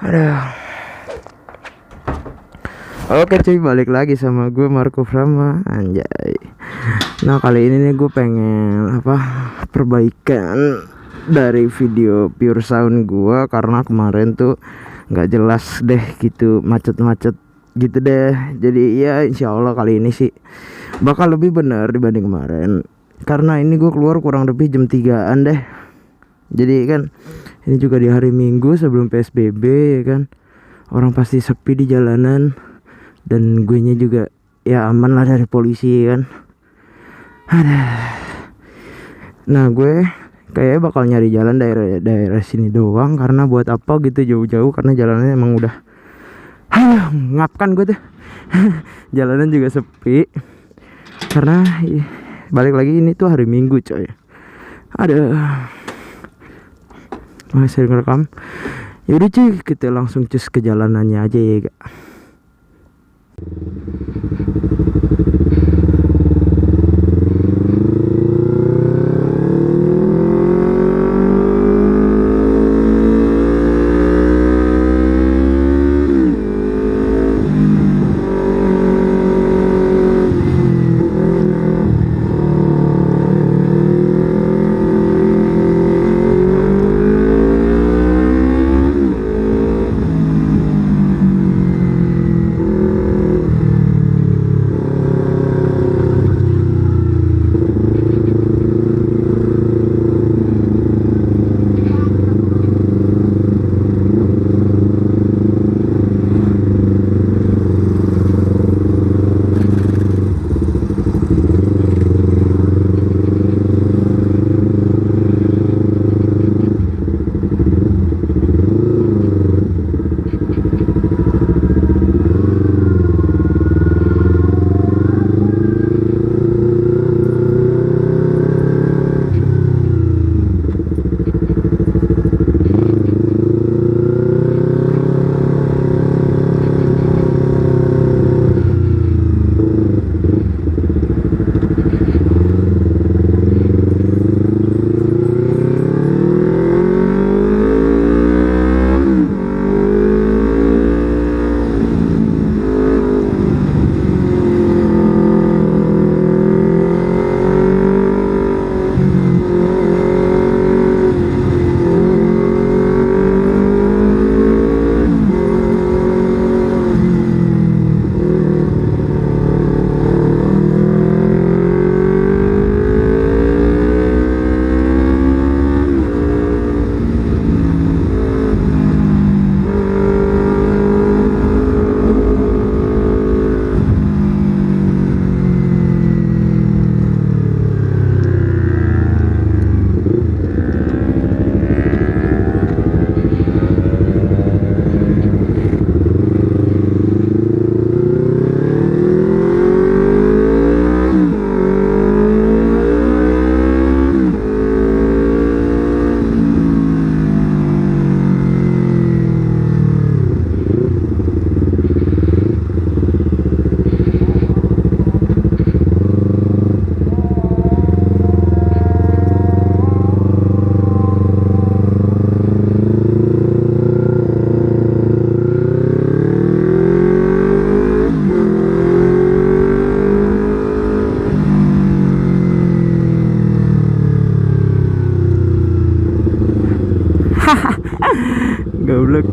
Aduh. Oke cuy, balik lagi sama gue Marco Frama, anjay. Nah kali ini nih gue pengen perbaikan dari video pure sound gue, karena kemarin tuh nggak jelas deh gitu, macet-macet gitu deh. Jadi ya insya Allah kali ini sih bakal lebih benar dibanding kemarin, karena ini gue keluar kurang lebih jam 3-an deh. Jadi kan ini juga di hari Minggu sebelum PSBB ya kan, orang pasti sepi di jalanan, dan gue nya juga ya aman lah dari polisi kan. Nah gue kayak bakal nyari jalan daerah sini doang, karena buat apa gitu jauh-jauh, karena jalannya emang udah ngapkan gue tuh. Jalanan juga sepi karena balik lagi ini tuh hari Minggu coy. Masih ngerekam. Yaudah cuy, kita langsung cus ke jalanannya aja ya gak. Goblok.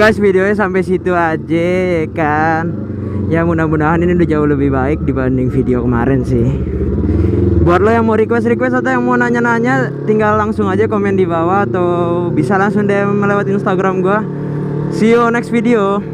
guys, videonya sampai situ aja ya kan. Ya mudah-mudahan ini udah jauh lebih baik dibanding video kemarin sih. Buat lo yang mau request atau yang mau nanya-nanya, tinggal langsung aja komen di bawah atau bisa langsung DM melewati Instagram gua. See you next video.